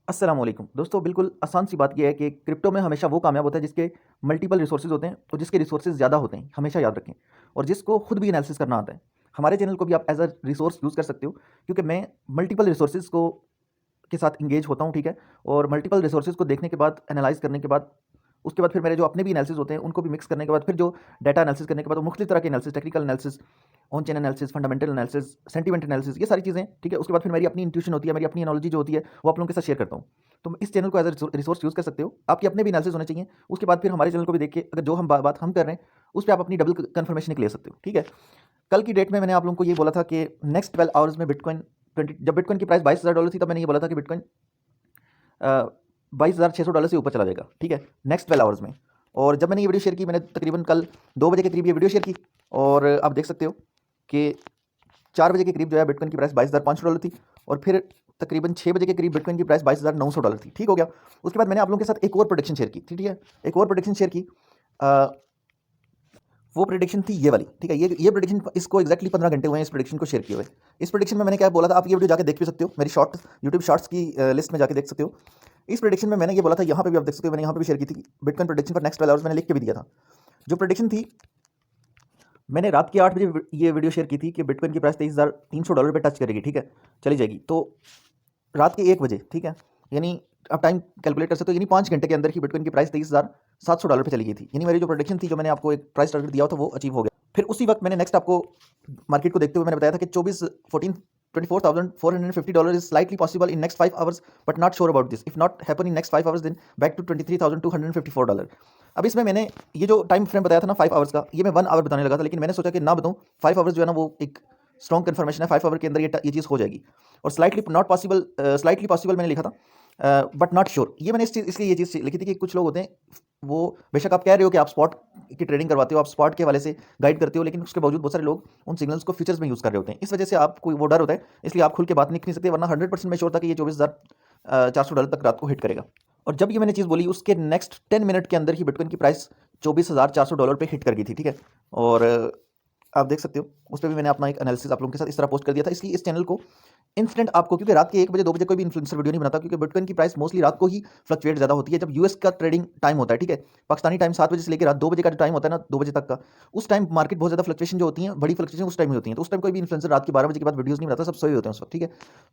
अस्सलाम वालेकुम दोस्तों, बिल्कुल आसान सी बात यह है कि क्रिप्टो में हमेशा वो कामयाब होता है जिसके मल्टीपल रिसोर्सेज होते हैं और जिसके रिसोर्सेज ज़्यादा होते हैं, हमेशा याद रखें। और जिसको खुद भी एनालिसिस करना आता है। हमारे चैनल को भी आप एज अ रिसोर्स यूज़ कर सकते हो, क्योंकि मैं मल्टीपल रिसोर्सेज को के साथ इंगेज होता हूँ, ठीक है। और मल्टीपल रिसोर्सेज को देखने के बाद, एनालाइज करने के बाद, उसके बाद फिर मेरे जो अपने भी एनालिसिस होते हैं उनको भी मिक्स करने के बाद, फिर जो डाटा एनालिसिस करने के बाद, मुख्तलिफ तरह के analysis, technical analysis, on chain analysis, fundamental analysis, sentiment analysis, ये सारी चीज़ें, ठीक है। उसके बाद फिर मेरी अपनी इंट्यूशन होती है, मेरी अपनी एनालॉजी जो होती है वो आप लोगों के साथ शेयर करता हूँ। तो इस चैनल को एज अ रिसोर्स यूज़ कर सकते हो। आपके अपने भी एनालिसिस होने चाहिए। उसके बाद फिर हमारे चैनल को भी देख के, अगर जो हम बात हम कर रहे हैं उस पर आप अपनी डबल कन्फर्मेशन ले सकते हो, ठीक है। कल की डेट में मैंने आप लोगों को ये बोला था कि नेक्स्ट 12 आवर्स में बिटकॉइन 20, जब बिटकॉइन की प्राइस $22,000 थी, तब मैंने ये बोला था कि बिटकॉइन $22,600 से ऊपर चला जाएगा, ठीक है, नेक्स्ट 12 आवर्स में। और जब मैंने ये वीडियो शेयर की, मैंने तकरीबन कल 2 बजे के करीब ये वीडियो शेयर की, और आप देख सकते हो कि 4 बजे के करीब जो है बिटकॉइन की प्राइस $22,500 थी, और फिर तकरीबन 6 बजे के करीब बिटकॉइन की प्राइस $22,900 थी, ठीक हो गया। उसके बाद मैंने आप लोगों के साथ एक और प्रोडिक्शन शेयर की थी, ठीक है, एक और प्रोडिक्शन शेयर की। वो प्रेडिक्शन थी ये वाली, ठीक है। ये प्रेडिक्शन, इसको एक्जैक्टली 15 घंटे हुए हैं इस प्रेडिक्शन को शेयर किए हुए। इस प्रेडिक्शन में मैंने क्या बोला था, आप ये वीडियो जाके देख भी सकते हो, मेरी यूट्यूब शॉर्ट्स की लिस्ट में जाके देख सकते हो। इस प्रेडिक्शन में मैंने ये बोला था, यहाँ पे भी आप देख सकते हो, मैंने यहाँ पे भी शेयर की थी बिटकॉइन प्रेडिक्शन पर नेक्स्ट 12 आवर्स, मैंने लिख के भी दिया था। जो प्रेडिक्शन थी, मैंने रात के 8 बजे ये वीडियो शेयर की थी कि बिटकॉइन की प्राइस $23,300 पे टच करेगी, ठीक है, चली जाएगी। तो रात के 1 बजे, ठीक है, यानी आप टाइम कैलकुलेट कर सकते हो, यानी 5 घंटे के अंदर ही बिटकॉइन की प्राइस $23,700 पे चली गई थी। यानी मेरी जो प्रोडिक्शन थी, जो मैंने आपको एक प्राइस टारगेट दिया था, वो अचीव हो गया। फिर उसी वक्त मैंने नेक्स्ट आपको मार्केट को देखते हुए मैंने बताया था कि 24,450 is slightly possible in next 5 hours, but not sure about this. If not happen in next 5 hours, then back to $23,254। अब इसमें मैंने ये जो टाइम फ्रेम बताया था ना 5 आवर्स का, ये मैं 1 आवर बताने लगा था, लेकिन मैंने सोचा कि ना बताऊं। 5 आवर्स जो है ना, वो एक स्ट्रॉन्ग कन्फर्मेशन है, 5 आवर के अंदर ये चीज़ हो जाएगी। और स्लाइटली पॉसिबल मैंने लिखा था, बट नॉट श्योर। ये मैंने इसलिए ये चीज़ लिखी थी कि कुछ लोग होते हैं, वो बेशक आप कह रहे हो कि आप स्पॉट की ट्रेडिंग करवाते हो, आप स्पॉट के हवाले से गाइड करते हो, लेकिन उसके बावजूद बहुत सारे लोग उन सिग्नल्स को फ्यूचर्स में यूज़ कर रहे होते हैं। इस वजह से आपको वो डर होता है, इसलिए आप खुल के बात नहीं सकते, वरना 100% मैं श्योर था कि ये $24,400 तक रात को हिट करेगा। और जब ये मैंने चीज़ बोली, उसके नेक्स्ट 10 मिनट के अंदर ही बिटकॉइन की प्राइस $24,400 पे हिट कर गई थी, ठीक है। और आप देख सकते हो, उस पर भी मैंने अपना एक एनालिसिस आप लोगों के साथ इस तरह पोस्ट कर दिया था। इसलिए इस चैनल को इंस्टेंट आपको, क्योंकि रात के 1 बजे 2 बजे कोई भी इन्फ्लुएंसर वीडियो नहीं बनाता, क्योंकि बिटकॉइन की प्राइस मोस्टली रात को ही फ्लक्चुएट ज़्यादा होती है, जब यूएस का ट्रेडिंग टाइम होता है, ठीक है। पाकिस्तानी टाइम 7 बजे से लेकर रात 2 बजे का जो टाइम होता है ना, 2 बजे तक का, उस टाइम मार्केट बहुत ज़्यादा फ्लक्चुएशन जो होती है, बड़ी फ्लक्चुएशन उस टाइम में होती है। तो उस टाइम कोई भी इन्फ्लुएंसर रात के 12 बजे के बाद वीडियोज़ नहीं बनाता, सब सोए होते हैं उस वक्त, ठीक है।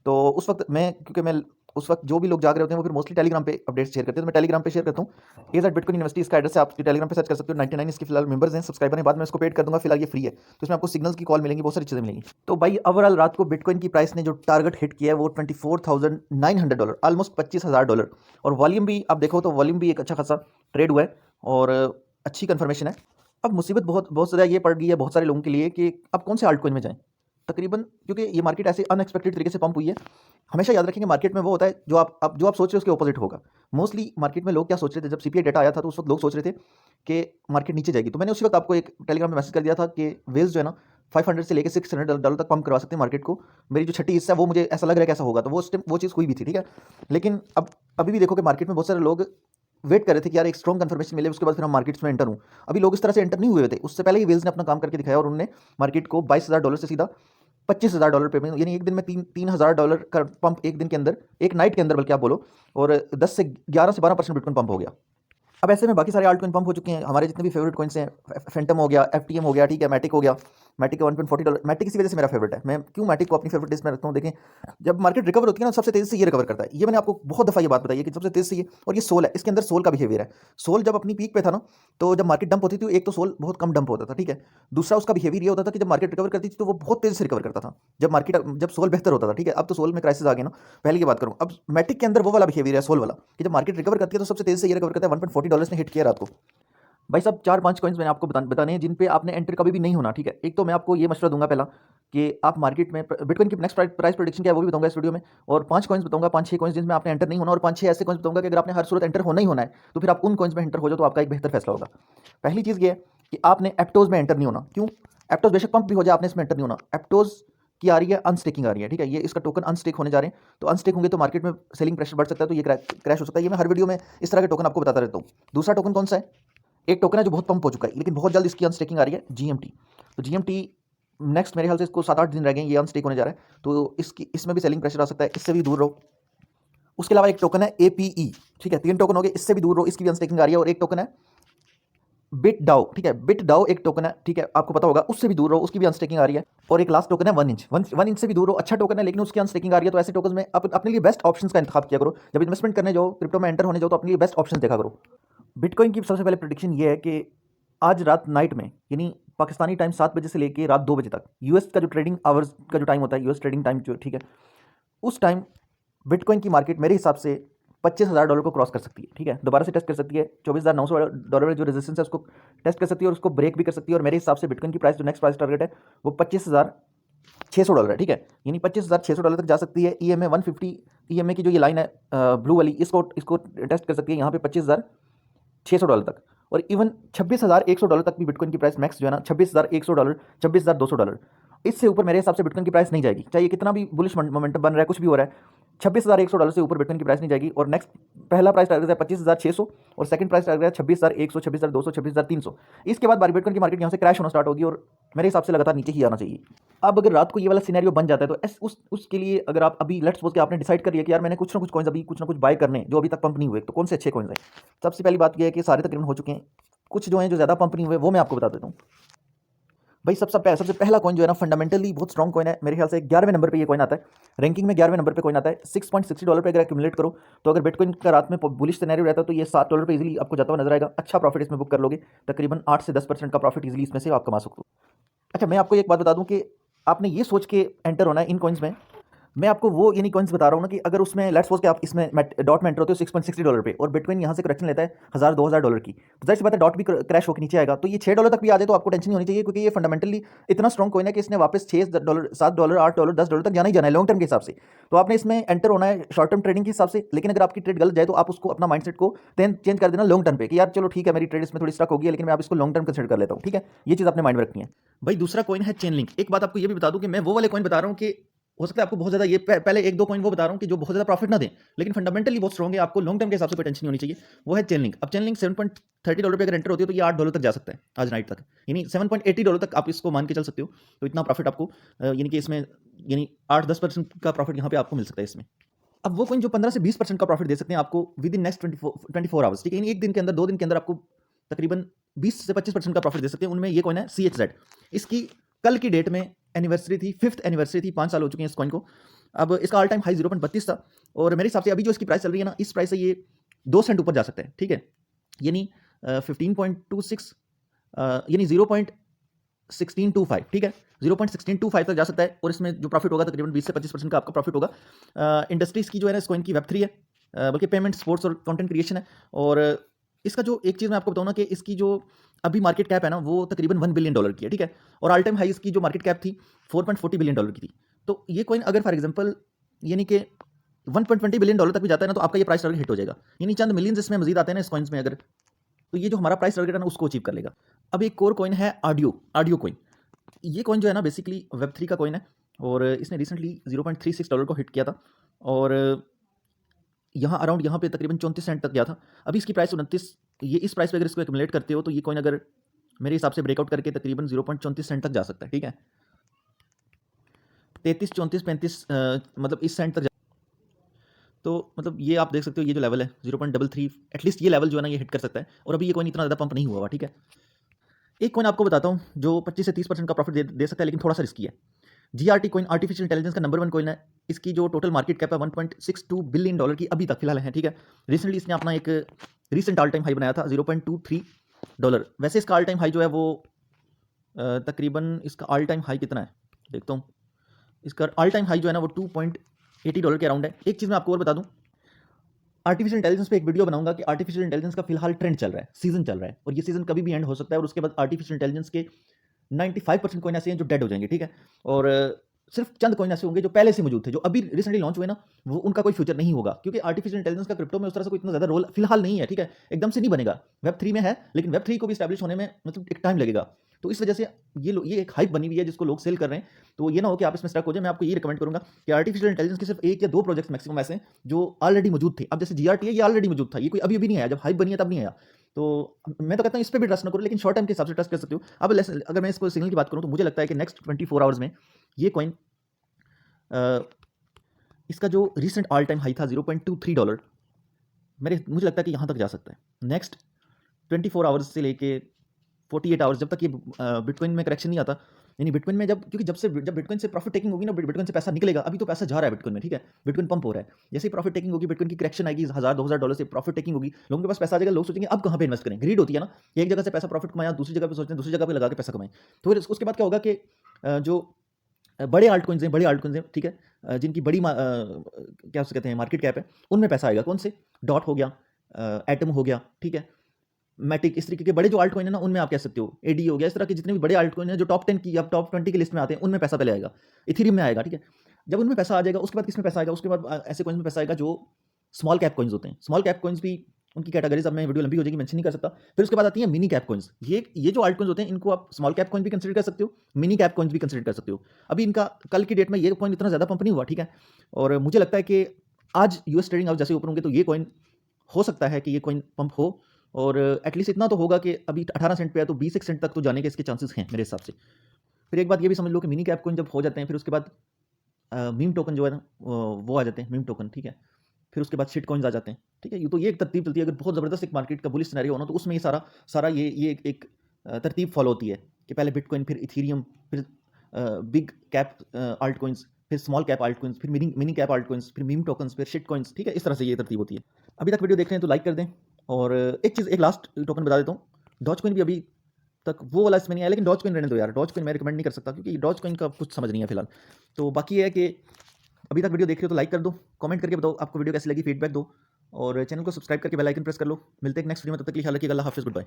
तो उस वक्त मैं, क्योंकि मैं उस वक्त जो भी लोग जाग रहे होते हैं वो फिर मोस्टली टेलीग्राम पे अपडेट्स शेयर करते हैं, तो मैं टेलीग्राम पे शेयर करता हूँ। एज एट बिटकॉइन यूनिवर्सिटी, इसका एड्रेस है, आप टेलीग्राम पे सर्च कर सकते हो। 99 इसके फिलहाल मेंबर्स हैं, सब्सक्राइबर हैं, बाद में इसको पेड कर दूंगा। फिलहाल ये फ्री है, तो इसमें आपको सिग्नल्स की कॉल मिलेंगी, बहुत सारी चीज़ें मिलेंगी। तो भाई ओवरऑल रात को बिटकॉइन की प्राइस ने जो टारगेट हिट किया है वो $24,900, ऑलमोस्ट $25,000। और वॉल्यूम भी आप देखो तो वॉल्यूम भी एक अच्छा खासा ट्रेड हुआ है, और अच्छी कंफर्मेशन है। अब मुसीबत बहुत बहुत ज़्यादा ये पड़ गई है बहुत सारे लोगों के लिए कि अब कौन से आल्ट कॉइन में जाएं, तकरीबन, क्योंकि ये मार्केट ऐसे अनएक्सपेक्टेड तरीके से पंप हुई है। हमेशा याद रखेंगे, मार्केट में वो होता है जो आप सोच रहे हो उसके ऑपोजिट होगा। मोस्टली मार्केट में लोग क्या सोच रहे थे, जब सीपीआई डेटा आया था तो उस वक्त लोग सोच रहे थे कि मार्केट नीचे जाएगी। तो मैंने उसी वक्त आपको एक टेलीग्राम में मैसेज कर दिया था कि वेल्स जो है ना, 500 से लेकर $600 तक पंप करवा सकते हैं मार्केट को। मेरी जो छठी हिस्सा है वो मुझे ऐसा लग रहा है कैसा होगा, तो वो चीज़ हुई भी थी, ठीक है। लेकिन अब अभी भी देखो कि मार्केट में बहुत सारे लोग वेट कर रहे थे कि यार एक स्ट्रॉन्ग कंफर्मेशन मिले, उसके बाद फिर हम मार्केट्स में एंटर हूँ। अभी लोग इस तरह से एंटर नहीं हुए थे, उससे पहले ही वेल्स ने अपना काम करके दिखाया, और उन्होंने मार्केट को $22,000 से सीधा $25,000 पे, यानी एक दिन में $3,000 का पंप, एक दिन के अंदर, एक नाइट के अंदर बल्कि आप बोलो, और 10 से 11 से 12% बिटकॉइन पंप हो गया। अब ऐसे में बाकी सारे आल्ट कॉइन पंप हो चुके हैं। हमारे जितने भी फेवरेट कॉइन्स हैं, फैंटम हो गया, एफटीएम हो गया, ठीक है, मैटिक हो गया। मैटिक का $1.40, मैटिक इसी वजह से मेरा फेवरेट है। मैं क्यों मैटिक को अपनी फेवरेट लिस्ट में रखता हूँ, देखें, जब मार्केट रिकवर होती है ना, सबसे तेज़ी से ये रिकवर करता है। ये मैंने आपको बहुत दफ़ा ये बात बताई है कि सबसे तेज़ से ये, और ये सोल है, इसके अंदर सोल का बिहेवियर है। सोल जब अपनी पीक पे था ना, तो जब मार्केट डंप होती थी, एक तो सोल बहुत कम डंप होता था, ठीक है। दूसरा उसका बिहेवियर ये होता था कि जब मार्केट रिकवर करती थी तो वो बहुत तेज़ी से रिकवर करता था, जब सोल बेहतर होता था, ठीक है। अब तो सोल में क्राइसिस आ गया ना, पहले की बात करूँ। अब मैटिक के अंदर वो वाला बिहेवियर है, सोल वाला, कि जब मार्केट रिकवर करती है तो सबसे तेज़ी से ये रिकवर करता है। $1.40 ने हिट किया रात को। भाई साहब, 4-5 कॉइन्स मैंने आपको बताने हैं जिन पे आपने एंटर कभी भी नहीं होना, ठीक है। एक तो मैं आपको ये मशवरा दूंगा पहला, कि आप मार्केट में बिटकॉइन की नेक्स्ट प्राइस प्रेडिक्शन क्या है वो भी बताऊंगा इस वीडियो में। और 5 कॉइन्स बताऊंगा, 5-6 कॉइन्स जिनमें आपने एंटर नहीं होना, और 5-6 ऐसे कॉइन्स बताऊंगा कि अगर आपने हर सूरत एंटर होना ही होना है तो फिर आप उन कॉइन्स में एंटर हो जाओ, तो आपका एक बेहतर फैसला होगा। पहली चीज़ ये है कि आपने एप्टोज में एंटर नहीं होना। क्यों? एप्टोज बेशक पंप भी हो जाए, आपने इसमें एंटर नहीं होना। एप्टोज की आ रही है अनस्टेकिंग आ रही है, ठीक है। ये इसका टोकन अनस्टेक होने जा रहे हैं, तो अनस्टेक होंगे तो मार्केट में सेलिंग प्रेशर बढ़ सकता है, तो ये क्रैश हो सकता है। ये मैं हर वीडियो में इस तरह के टोकन आपको बताता रहता हूँ। दूसरा टोकन कौन सा है? एक टोकन है जो बहुत पंप हो चुका है, लेकिन बहुत जल्द इसकी अनस्टेकिंग आ रही है, जीएमटी। तो जीएमटी नेक्स्ट मेरे ख्याल से इसको 7-8 दिन रह गए, ये अनस्टेक होने जा रहा है, तो इसमें भी सेलिंग प्रेशर आ सकता है, इससे भी दूर रहो। उसके अलावा एक टोकन है APE, ठीक है, 3 टोकन हो गए, इससे भी दूर रहो, इसकी भी अनस्टेकिंग आ रही है। और एक टोकन है BitDAO, ठीक है, BitDAO एक टोकन है, ठीक है, आपको पता होगा, उससे भी दूर रहो, उसकी भी अनस्टेकिंग आ रही है। और एक लास्ट टोकन है 1 इंच, 1 इंच से भी दूर रहो, अच्छा टोकन है लेकिन उसकी अनस्टेकिंग आ रही है। तो ऐसे टोकन में अपने लिए बेस्ट ऑप्शंस का इंतखाब किया करो। जब इन्वेस्टमेंट करने जाओ, क्रिप्टो में एंटर होने जाओ, तो अपने लिए बेस्ट ऑप्शन देखा करो। बिटकॉइन की सबसे पहले प्रेडिक्शन ये है कि आज रात नाइट में, यानी पाकिस्तानी टाइम 7 बजे से लेकर रात 2 बजे तक, यूएस का जो ट्रेडिंग आवर्स का जो टाइम होता है, यूएस ट्रेडिंग टाइम जो, ठीक है, उस टाइम बिटकॉइन की मार्केट मेरे हिसाब से $25,000 को क्रॉस कर सकती है, ठीक है, दोबारा से टेस्ट कर सकती है। $24,900 जो रेजिस्टेंस है उसको टेस्ट कर सकती है और उसको ब्रेक भी कर सकती है। और मेरे हिसाब से बिटकॉइन की प्राइस जो नेक्स्ट प्राइस टारगेट है वो $25,600 है, ठीक है, यानी $25,600 तक जा सकती है। EMA 150 EMA की जो ये लाइन है ब्लू वाली, इसको टेस्ट कर सकती है यहाँ पे $25,600 तक। और इवन $26,100 तक भी बिटकॉइन की प्राइस मैक्स जो है ना, $26,100, $26,200, इससे ऊपर मेरे हिसाब से बिटकॉइन की प्राइस नहीं जाएगी, चाहे कितना भी बुलिश मोमेंटम बन रहा है, कुछ भी हो रहा है। $26,100 से ऊपर बिटकॉइन की प्राइस नहीं जाएगी। और नेक्स्ट पहला प्राइस टारगेट है 25,600 और सेकंड प्राइस टारगेट है 26,100, 26,200, 26,300। इसके बाद बिटकॉइन की मार्केट यहाँ से क्रैश होना स्टार्ट होगी और मेरे हिसाब से लगातार नीचे ही आना चाहिए। अब अगर रात को ये वाला सिनेरियो बन जाता है तो उसके लिए अगर आप अभी लेट्स सपोज कि आपने डिसाइड कर लिया कि यार मैंने कुछ ना कुछ कॉइन्स अभी कुछ ना कुछ बाय करने जो अभी तक पंप नहीं हुए, तो कौन से अच्छे कॉइन्स हैं। सबसे पहली बात यह है कि सारे तकरीबन हो चुके हैं, कुछ जो हैं जो ज़्यादा पंप नहीं हुए वो मैं आपको बता देता हूँ। भाई सबसे पहला कॉइन जो है ना, फंडामेंटली बहुत स्ट्रॉन्ग कॉइन है, मेरे ख्याल से 11वें नंबर पे ये कॉइन आता है, रैंकिंग में 11वें नंबर पे कॉइन आता है। $6.60 पे अगर एक्यूमुलेट करो तो अगर बिटकॉइन का रात में बुलिश सिनेरियो रहता है तो ये $7 पे इजीली आपको जाता हुआ नजर आएगा। अच्छा प्रॉफिट इसमें बुक कर लोगे, तकरीबन 8 से 10% का प्रॉफिट इजीली इसमें से आप कमा सकते हो। अच्छा, मैं आपको एक बात बता दूं कि आपने ये सोच के एंटर होना है इन कॉइन्स में। मैं आपको वो यानी कॉइन्स बता रहा हूँ ना कि अगर उसमें लेट्स सपोज कि आप इसमें डॉट में एंटर होते हो $6.60 पे और बिटकॉइन यहाँ से करेक्शन लेता है $1,000-2,000 की, तो जाहिर सी बात है डॉट भी क्रैश होकर नीचे आएगा। तो ये $6 तक भी आ जाए तो आपको टेंशन नहीं होनी चाहिए, क्योंकि ये फंडामेंटली इतना स्ट्रॉन्ग कॉइन है कि इसने वापस $6, $7, $8, $10 तक जाना ही जाना है लॉन्ग टर्म के हिसाब से। तो आपने इसमें एंटर होना है शॉर्ट टर्म ट्रेडिंग के हिसाब से, लेकिन अगर आपकी ट्रेड गलत जाए तो आप उसको अपना माइंडसेट को चेंज कर देना लॉन्ग टर्म पे कि यार चलो ठीक है मेरी ट्रेड इसमें थोड़ी स्टक होगी लेकिन मैं आप इसको लॉन्ग टर्म कंसिडर कर लेता हूँ, ठीक है। ये चीज़ आपने माइंड में रखनी है। भाई दूसरा कॉइन है चेनलिंक। एक बात आपको ये भी बता दूं कि मैं वो वाले कॉइन बता रहा हूँ कि हो सकता है आपको बहुत ज़्यादा ये पहले एक दो कॉइन वो बता रहा हूँ कि जो बहुत ज़्यादा प्रॉफिट ना दें लेकिन फंडामेंटली बहुत स्ट्रॉन्ग है, आपको लॉन्ग टर्म के हिसाब से कोई टेंशन नहीं होनी चाहिए। वो है चेनलिंक। अब चेनलिंक $7.30 पे अगर एंटर होती है तो ये $8 तक जा सकता है आज नाइट तक, यानी $7.80 तक आप इसको मान के चल सकते हो। तो इतना प्रॉफिट आपको यानी कि इसमें यानी 8-10% का प्रॉफिट यहाँ पे आपको मिल सकता है इसमें। अब वो कॉइन जो 15 से 20% का प्रॉफिट दे सकते हैं आपको विद इन नेक्स्ट 24 आवर्स, ठीक है, यानी एक दिन के अंदर 2 दिन के अंदर आपको तकरीबन 20 से 25% का प्रॉफिट दे सकते हैं। उनमें ये कॉइन है CHZ। इसकी कल की डेट में एनिवर्सरी थी, 5th एनिवर्सरी थी, 5 साल हो चुके हैं इस कॉइन को। अब इसका ऑल टाइम हाई 0.32 था और मेरे हिसाब से अभी जो इसकी प्राइस चल रही है ना, इस प्राइस से ये 2 सेंट ऊपर जा सकता है, ठीक है, यानी 15.26 यानी 0.1625, ठीक है, 0.1625 तक जा सकता है। और इसमें जो प्रॉफिट होगा तकरीबन 20 से 25% का आपका प्रॉफिट होगा। इंडस्ट्रीज की जो है ना इस कॉइन की Web3 है, बल्कि पेमेंट, स्पोर्ट्स और कंटेंट क्रिएशन है। और इसका जो एक चीज़ मैं आपको बताऊँ ना कि इसकी जो अभी मार्केट कैप है ना वो तकरीबन $1 बिलियन की है, ठीक है, और ऑल टाइम हाई इसकी जो मार्केट कैप थी $4.40 बिलियन की थी। तो ये कॉइन अगर फॉर एग्जांपल यानी कि $1.20 बिलियन तक भी जाता है ना तो आपका ये प्राइस टारगेट हिट हो जाएगा, यानी चंद मिलियंस इसमें मजीद आते हैं ना इस कॉइन्स में अगर, तो ये जो हमारा प्राइस टारगेट है ना उसको अचीव कर लेगा। अब एक और कॉइन है आडियो कॉइन। ये कॉइन जो है ना बेसिकली Web3 का कॉइन है और इसने रिसेंटली $0.36 को हिट किया था और यहाँ अराउंड यहाँ पे तकरीबन 34 सेंट तक गया था। अभी इसकी प्राइस 29, ये इस प्राइस पे अगर इसको एक्यूमुलेट करते हो तो ये कॉइन अगर मेरे हिसाब से ब्रेकआउट करके तकरीबन 0.34 सेंट तक जा सकता है, ठीक है, 33, 34, 35 मतलब इस सेंट तक तो मतलब ये आप देख सकते हो ये जो लेवल है 0.33, एटलीस्ट ये लेवल जो है ना ये हिट कर सकता है। और अभी ये कॉइन इतना ज़्यादा पंप नहीं हुआ हुआ, ठीक है। एक कॉइन आपको बताता हूँ जो 25 से 30% का प्रॉफिट दे सकता है लेकिन थोड़ा सा रिस्की है। GRT कॉइन आर्टिफिशियल इंटेलिजेंस का नंबर 1 कॉइन है। इसकी जो टोटल मार्केट कैप है $1.62 बिलियन की अभी तक फिलहाल है, ठीक है। रिसेंटली इसने अपना एक रिसेंट ऑल टाइम हाई बनाया था $0.23। वैसे इसका ऑल टाइम हाई जो है वो तकरीबन इसका ऑल टाइम हाई कितना है देखता हूँ। इसका ऑल टाइम हाई जो है ना वो $2.80 के अराउंड है। एक चीज़ मैं आपको और बता दूँ, आर्टिफिशियल इंटेलिजेंस पे एक वीडियो बनाऊंगा कि आर्टिफिशियल इंटेलिजेंस का फिलहाल ट्रेंड चल रहा है, सीजन चल रहा है और ये सीजन कभी भी एंड हो सकता है और उसके बाद आर्टिफिशियल इंटेलिजेंस के 95% कॉइन ऐसे हैं जो डेड हो जाएंगे, ठीक है। और सिर्फ चंद कॉइन ऐसे होंगे जो पहले से मौजूद थे, जो अभी रिसेंटली लॉन्च हुए ना, वो उनका कोई फ्यूचर नहीं होगा क्योंकि आर्टिफिशियल इंटेलिजेंस का क्रिप्टो में उस तरह से कोई इतना ज़्यादा रोल फिलहाल नहीं है, ठीक है, एकदम से नहीं बनेगा। Web3 में है लेकिन Web3 को भी स्टैब्लिश होने में मतलब एक टाइम लगेगा। तो इस वजह से ये एक हाइप बनी हुई है जिसको लोग सेल कर रहे हैं। तो ये ना हो कि आप इसमें स्टक हो जाए। मैं आपको ये रिकमेंड करूंगा कि आर्टिफिशियल इंटेलिजेंस के सिर्फ 1 या 2 प्रोजेक्ट्स मैक्सिमम ऐसे हैं जो ऑलरेडी मौजूद थे। अब जैसे GRT है, ये ऑलरेडी मौजूद था, ये कोई अभी नहीं आया, जब हाइप बनी है तब नहीं आया। तो मैं तो कहता हूँ इस पर भी ट्रस्ट ना करो लेकिन शॉर्ट टाइम के हिसाब से ट्रस्ट कर सकते हो। अब अगर मैं इसको सिग्नल की बात करूँ तो मुझे लगता है कि नेक्स्ट 24 आवर्स में ये कॉइन इसका जो रिसेंट ऑल टाइम हाई था $0.23, मुझे लगता है कि यहाँ तक जा सकता है। नेक्स्ट 24 आवर्स से लेके 48 आवर्स जब तक ये बिटकॉइन में करेक्शन नहीं आता, यानी बिटकॉइन में क्योंकि जब बिटकॉइन से प्रॉफिट टेकिंग होगी ना, बिटकॉइन से पैसा निकलेगा। अभी तो पैसा जा रहा है बिटकॉइन में, ठीक है, बिटकॉइन पंप हो रहा है। जैसे ही प्रॉफिट टेकिंग होगी, बिटकॉइन की करेक्शन आएगी, $1000-2000 से प्रॉफिट टेकिंग होगी, लोगों के पास पैसा आ जाएगा, लोग सोचेंगे अब कहाँ पे इन्वेस्ट करें। ग्रीड होती है ना, एक जगह से पैसा प्रॉफिट कमाया, दूसरी जगह पे सोचते हैं दूसरी जगह पे लगा के पैसा कमाएं। तो फिर उसके बाद क्या होगा कि जो बड़े आल्ट कॉइन्स हैं, ठीक है, जिनकी बड़ी क्या उसे कहते हैं मार्केट कैप है, उनमें पैसा आएगा। कौन से? डॉट हो गया, एटम हो गया, ठीक है, मैटिक, इस तरीके के बड़े जो आल्ट कॉइन है ना, उनमें आप कह सकते हो। एडी हो गया, इस तरह के जितने भी बड़े आल्ट कॉइन है जो टॉप 10 की या टॉप 20 की लिस्ट में आते हैं, उनमें पैसा पहले आएगा। इथेरियम में आएगा, ठीक है। जब उनमें पैसा आ जाएगा, उसके बाद किसमें पैसा आएगा? उसके बाद ऐसे कॉइन्स में पैसा आएगा जो स्मॉल कैप कॉइन्स होते हैं। स्मॉल कैप कॉइन्स भी उनकी कैटेगरीज, अब मैं वीडियो लंबी हो जाएगी, मेंशन नहीं कर सकता। फिर उसके बाद आती है मिनी कैप कॉइन्स। ये जो आल्ट कॉइन्स होते हैं, इनको आप स्मॉल कैप कॉइन भी कंसिडर कर सकते हो, मिनी कैप कॉइन्स भी कंसिडर कर सकते हो। अभी इनका कल की डेट में ये कॉइन इतना ज़्यादा पंप नहीं हुआ, ठीक है, और मुझे लगता है कि आज यूएस ट्रेडिंग हाउस जैसे ऊपर होंगे तो ये कॉइन हो सकता है कि ये कॉइन पंप हो, और एटलीस्ट इतना तो होगा कि अभी 18 सेंट पे है तो 20 सेंट तक तो जाने के इसके चांसेस हैं मेरे हिसाब से। फिर एक बात ये भी समझ लो कि मिनी कैप कॉइन जब हो जाते हैं, फिर उसके बाद मीम टोकन जो है ना, वो आ जाते हैं, मीम टोकन, ठीक है। फिर उसके बाद शिट कॉइन्स आ जाते हैं, ठीक है। ये एक तरतीब चलती है। अगर बहुत ज़बरदस्त एक मार्केट का बुलिश सिनेरियो हो ना, तो उसमें ये सारा ये एक तरतीब फॉलो होती है कि पहले बिटकॉइन, फिर इथेरियम, फिर बिग कैप आल्ट कॉइन्स, फिर स्मॉल कैप आल्ट कॉइन्स, फिर मिनी कैप आल्ट कॉइन्स, फिर मीम टोकन्स, फिर शिट कॉइन्स, ठीक है। इस तरह से ये तरतीब होती है। अभी तक वीडियो देख रहे हैं तो लाइक कर दें। और एक लास्ट टोकन बता देता हूँ, डॉज कॉइन भी अभी तक वो वाला इसमें नहीं आया, लेकिन डॉज कॉइन रहने दो यार। डॉज कॉइन मैं रिकमेंड नहीं कर सकता, क्योंकि डॉज कॉइन का कुछ समझ नहीं है फिलहाल। तो बाकी ये है कि अभी तक वीडियो देख रहे हो तो लाइक कर दो, कमेंट करके बताओ आपको वीडियो कैसी लगी, फीडबैक दो, और चैनल को सब्सक्राइब करके बेल आइकन प्रेस कर लो। मिलते हैं नेक्स्ट वीडियो में, तब तक के लिए ख्याल रखिएगा। अल्लाह हाफिज़, गुड बाय।